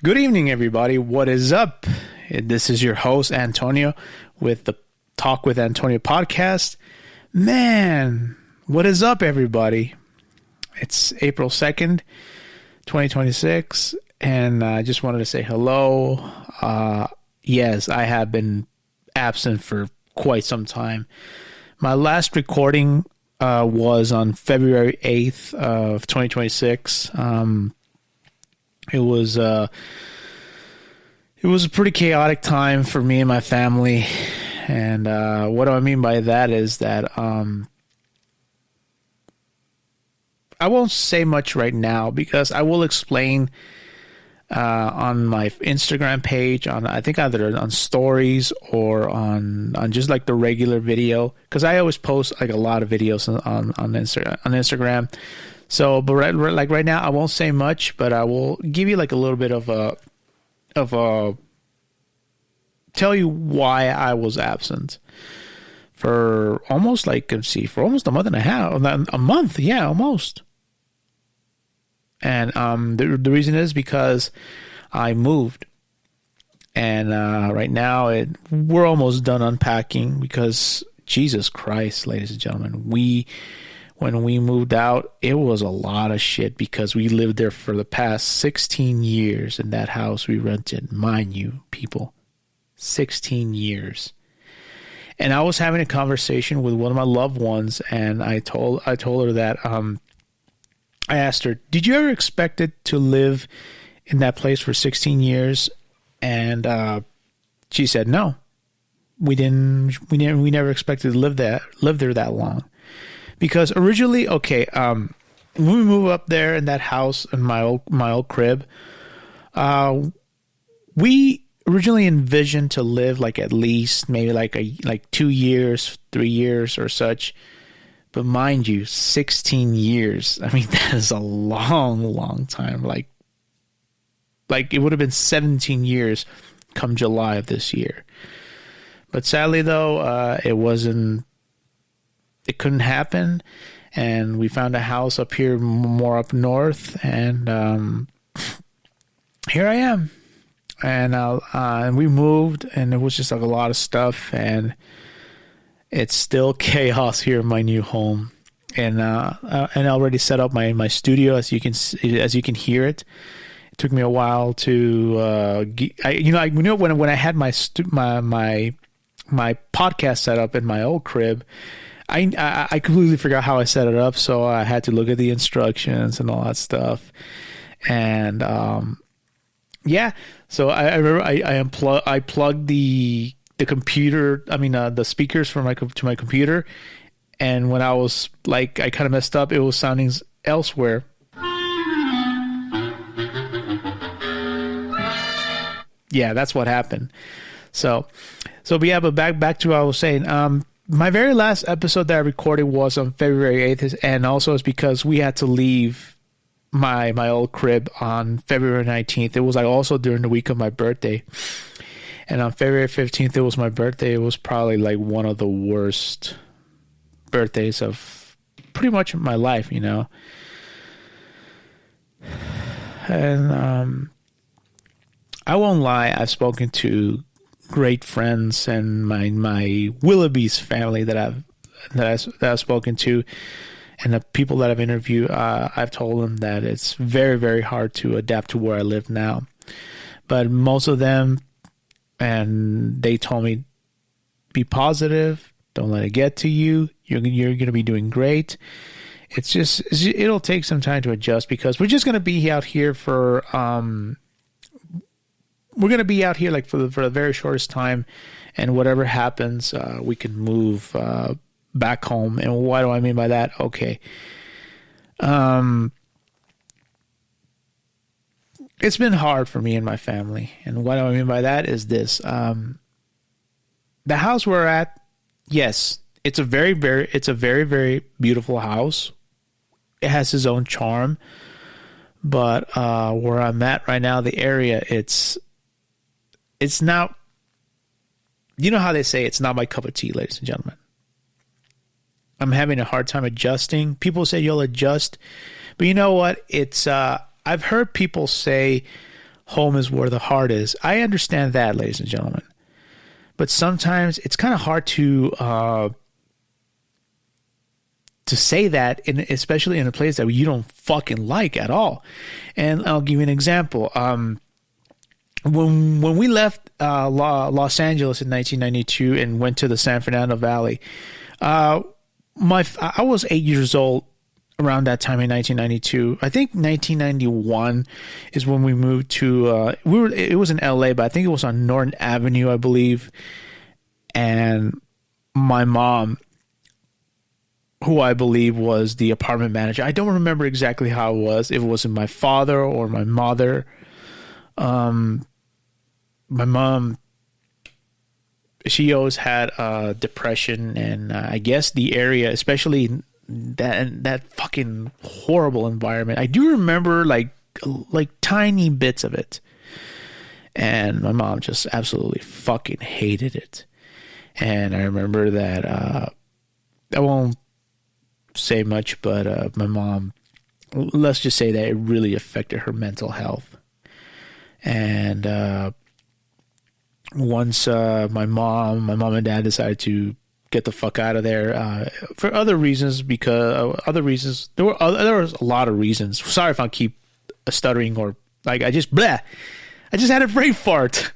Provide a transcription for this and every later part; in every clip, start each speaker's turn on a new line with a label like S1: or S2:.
S1: Good evening, everybody. What is up? This is your host, Antonio, with the Talk with Antonio podcast. Man, what is up, everybody? It's April 2nd, 2026, and I just wanted to say hello. Yes, I have been absent for quite some time. My last recording was on February 8th of 2026. It was a pretty chaotic time for me and my family, and what do I mean by that is that I won't say much right now because I will explain on my Instagram page, I think either on stories or on just like the regular video, because I always post like a lot of videos on Instagram. So, but right now, I won't say much, but I will give you like a little bit of a tell you why I was absent for almost for almost a month and a half, a month, yeah, almost. And the reason is because I moved, and right now we're almost done unpacking because Jesus Christ, ladies and gentlemen, when we moved out, it was a lot of shit because we lived there for the past 16 years in that house we rented. Mind you, people, 16 years. And I was having a conversation with one of my loved ones, and I told her that I asked her, "Did you ever expect it to live in that place for 16 years?" And she said, "No, we didn't. We never expected to live there that long." Because originally, when we moved up there in that house in my old crib, we originally envisioned to live like at least maybe like 2 years, 3 years or such. But mind you, 16 years. I mean, that is a long, long time. Like it would have been 17 years come July of this year. But sadly, though, it couldn't happen, and we found a house up here more up north, and here I am. And we moved, and it was just like a lot of stuff, and it's still chaos here in my new home. And I already set up my studio, as you can hear it. It took me a while to when I had my podcast set up in my old crib. I completely forgot how I set it up, so I had to look at the instructions and all that stuff. And yeah, so I remember I plugged the computer. I mean the speakers to my computer, and when I was I kind of messed up. It was sounding elsewhere. Yeah, that's what happened. So but back to what I was saying. My very last episode that I recorded was on February 8th, and also it's because we had to leave my old crib on February 19th. It was also during the week of my birthday. And on February 15th, it was my birthday. It was probably one of the worst birthdays of pretty much my life, you know. And I won't lie, I've spoken to great friends and my Willoughby's family that I've spoken to, and the people that I've interviewed. I've told them that it's very, very hard to adapt to where I live now. But most of them, and they told me, be positive, don't let it get to you. You're going to be doing great. It'll take some time to adjust because we're just going to be out here for we're going to be out here for the very shortest time, and whatever happens, we can move back home. And what do I mean by that? Okay. It's been hard for me and my family. And what do I mean by that is this. The house we're at, yes, it's a very, very beautiful house. It has its own charm. But where I'm at right now, the area, it's not, you know how they say it's not my cup of tea, ladies and gentlemen. I'm having a hard time adjusting. People say you'll adjust, but you know what? It's I've heard people say home is where the heart is. I understand that, ladies and gentlemen. But sometimes it's kind of hard to say that, especially in a place that you don't fucking like at all. And I'll give you an example. When we left Los Angeles in 1992 and went to the San Fernando Valley, I was 8 years old around that time in 1992. I think 1991 is when we moved to. It was in LA, but I think it was on Norton Avenue, I believe. And my mom, who I believe was the apartment manager, I don't remember exactly how it was. If it was my father or my mother. My mom, she always had depression, and I guess the area, especially that fucking horrible environment. I do remember like tiny bits of it, and my mom just absolutely fucking hated it. And I remember that I won't say much, but my mom, let's just say that it really affected her mental health. And once my mom and dad decided to get the fuck out of there for other reasons, because there was a lot of reasons. Sorry if I keep stuttering or like I just had a brain fart.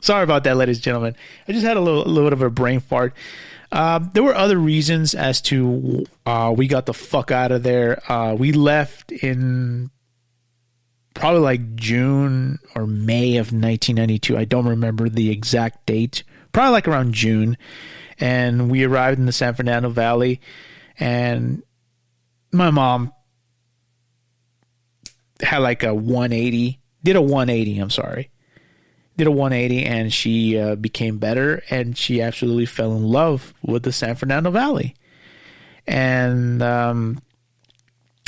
S1: Sorry about that, ladies and gentlemen. I just had a little bit of a brain fart. There were other reasons as to we got the fuck out of there. We left in probably like June or May of 1992. I don't remember the exact date. Probably like around June. And we arrived in the San Fernando Valley. And my mom had like a 180. Did a 180, I'm sorry. Did a 180, and she became better, and she absolutely fell in love with the San Fernando Valley. And that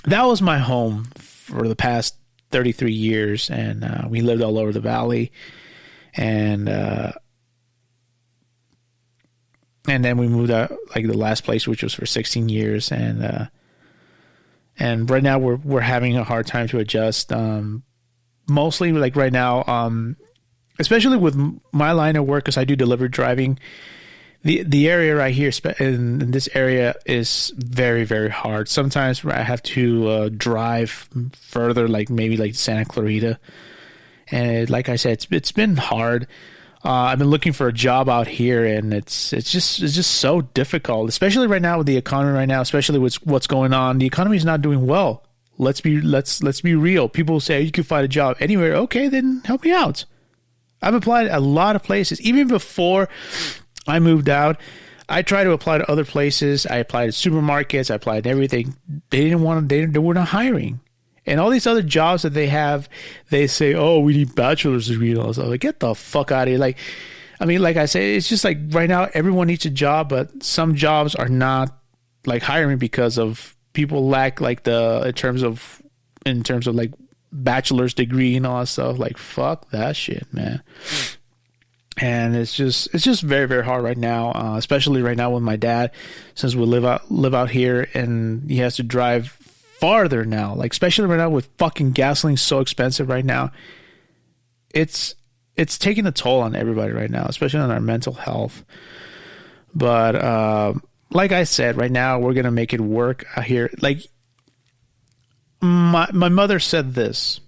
S1: was my home for the past 33 years, and we lived all over the valley. And then we moved out, like the last place, which was for 16 years, and right now we're having a hard time to adjust. Mostly, like right now, especially with my line of work, because I do delivery driving, the area right here in this area is very, very hard. Sometimes I have to drive further, like maybe like Santa Clarita, and like I said, it's been hard. I've been looking for a job out here, and it's just so difficult, especially right now with the economy right now, especially with what's going on. The economy is not doing well. Let's be real. People say you can find a job anywhere. Okay, then help me out. I've applied a lot of places. Even before I moved out, I tried to apply to other places. I applied to supermarkets. I applied to everything. They were not hiring. And all these other jobs that they have, they say, oh, we need bachelor's degree and all this. I was like, get the fuck out of here. Like, I mean, like I say, it's just like right now everyone needs a job, but some jobs are not like hiring because of people lack like in terms of like bachelor's degree and all that stuff. Like, fuck that shit, man. And it's just very, very hard right now, especially right now with my dad, since we live out here and he has to drive farther now. Like, especially right now with fucking gasoline so expensive right now, it's taking a toll on everybody right now, especially on our mental health. But like I said, right now we're gonna make it work out here. Like, my mother said this: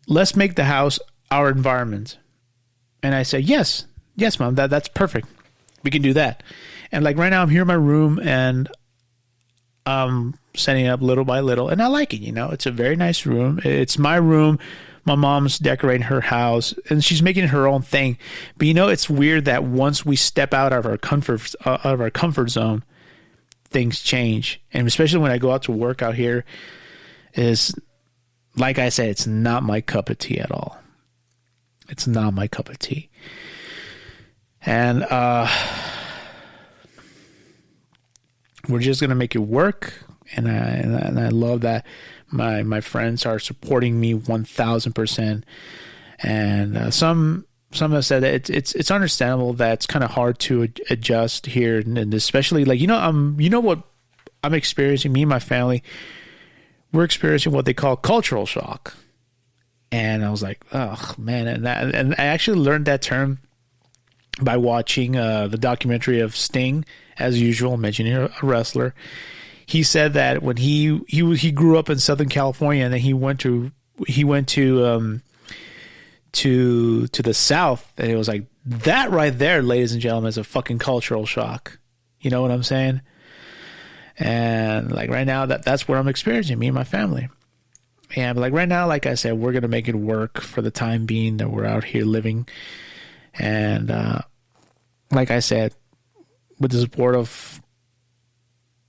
S1: let's make the house our environment. And I say, yes, Mom, that's perfect. We can do that. And like right now I'm here in my room and I'm setting it up little by little, and I like it. It's a very nice room. It's my room. My mom's decorating her house and she's making it her own thing. But it's weird that once we step out of our comfort zone, things change. And especially when I go out to work out here, is like I said, it's not my cup of tea at all. It's not my cup of tea. And we're just gonna make it work. And I love that my friends are supporting me 1,000%. And some have said that it's understandable that it's kind of hard to adjust here, and especially like what I'm experiencing, me and my family, we're experiencing what they call cultural shock. And I was like, oh, man. And I actually learned that term by watching the documentary of Sting, as usual, mentioning a wrestler. He said that when he grew up in Southern California, and then he went to the South, and it was like, that right there, ladies and gentlemen, is a fucking cultural shock. You know what I'm saying? And like right now, that's what I'm experiencing, me and my family. And like right now, like I said, we're gonna make it work for the time being that we're out here living. And like I said, with the support of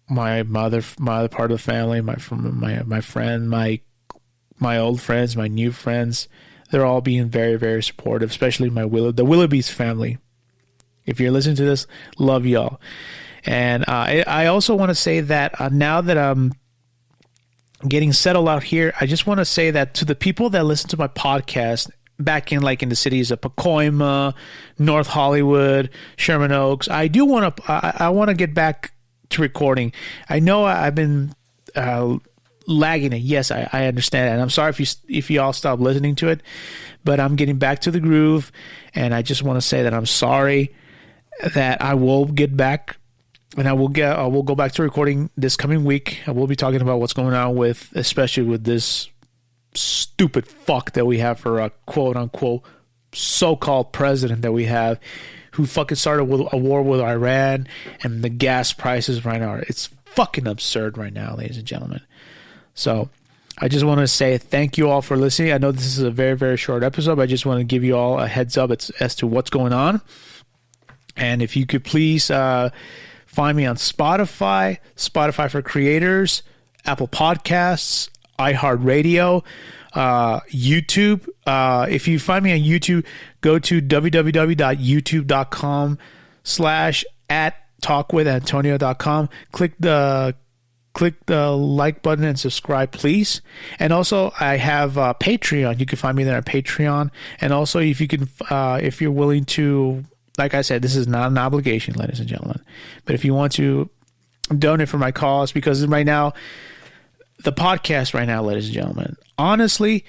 S1: my other part of the family, my friend, my old friends, my new friends, they're all being very, very supportive, especially the Willoughby's family. If you're listening to this, love y'all. And I also want to say that now that I'm getting settled out here, I just want to say that to the people that listen to my podcast back in the cities of Pacoima, North Hollywood, Sherman Oaks, I want to get back to recording. I know I've been lagging it. Yes, I understand, and I'm sorry if you all stop listening to it, but I'm getting back to the groove, and I just want to say that I'm sorry. That I will get back, and I will go back to recording this coming week. I will be talking about what's going on especially with this stupid fuck that we have for a quote unquote so-called president that we have, who fucking started with a war with Iran, and the gas prices right now, it's fucking absurd right now, ladies and gentlemen. So I just want to say thank you all for listening. I know this is a very, very short episode, but I just want to give you all a heads up as to what's going on. And if you could please find me on Spotify for Creators, Apple Podcasts, iHeartRadio, YouTube. If you find me on YouTube, go to www.youtube.com/@talkwithantonio.com. Click the like button and subscribe, please. And also, I have Patreon. You can find me there on Patreon. And also, if you're willing to, like I said, this is not an obligation, ladies and gentlemen. But if you want to donate for my cause, because right now, the podcast right now, ladies and gentlemen, honestly,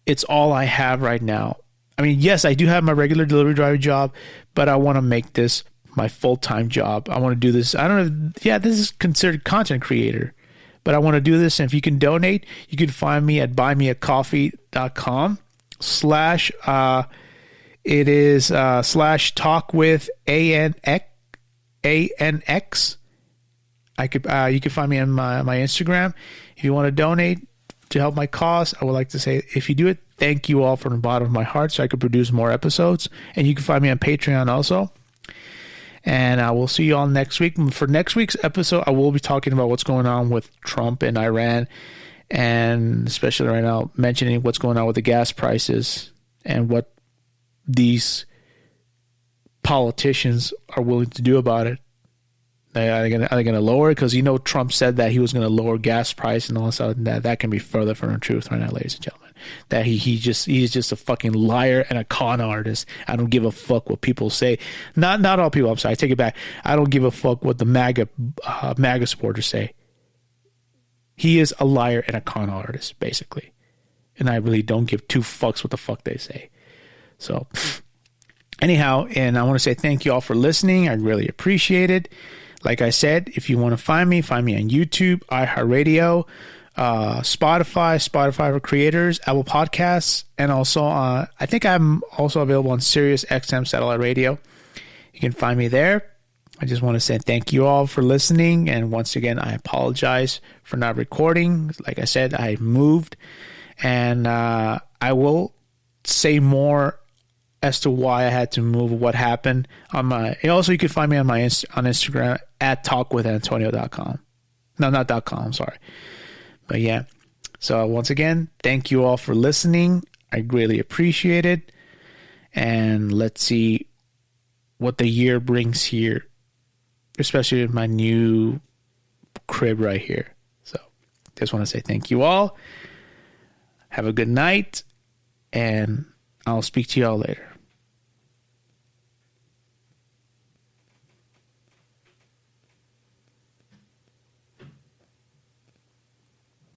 S1: it's all I have right now. I mean, yes, I do have my regular delivery driver job, but I want to make this my full-time job. I want to do this. I don't know. Yeah, this is considered content creator, but I want to do this. And if you can donate, you can find me at buymeacoffee.com/ it is /talk with ANX. You can find me on my Instagram. If you want to donate to help my cause, I would like to say, if you do it, thank you all from the bottom of my heart, so I could produce more episodes. And you can find me on Patreon also. And I will see you all next week. For next week's episode, I will be talking about what's going on with Trump and Iran, and especially right now, mentioning what's going on with the gas prices and what these politicians are willing to do about it. Are they going to lower it? Because Trump said that he was going to lower gas price, and all of a sudden that can be further from the truth right now, ladies and gentlemen. That he's just a fucking liar and a con artist. I don't give a fuck what people say. Not all people. I'm sorry, I take it back. I don't give a fuck what the MAGA supporters say. He is a liar and a con artist, basically. And I really don't give two fucks what the fuck they say. So, anyhow, and I want to say thank you all for listening. I really appreciate it. Like I said, if you want to find me on YouTube, iHeartRadio, Spotify for Creators, Apple Podcasts, and also I think I'm also available on Sirius XM Satellite Radio. You can find me there. I just want to say thank you all for listening, and once again, I apologize for not recording. Like I said, I moved, and I will say more as to why I had to move, what happened on my. And also, you can find me on my on Instagram at talkwithantonio.com. No, not .com. I'm sorry. But yeah, so once again, thank you all for listening. I greatly appreciate it. And let's see what the year brings here, especially in my new crib right here. So just want to say thank you all. Have a good night, and I'll speak to you all later.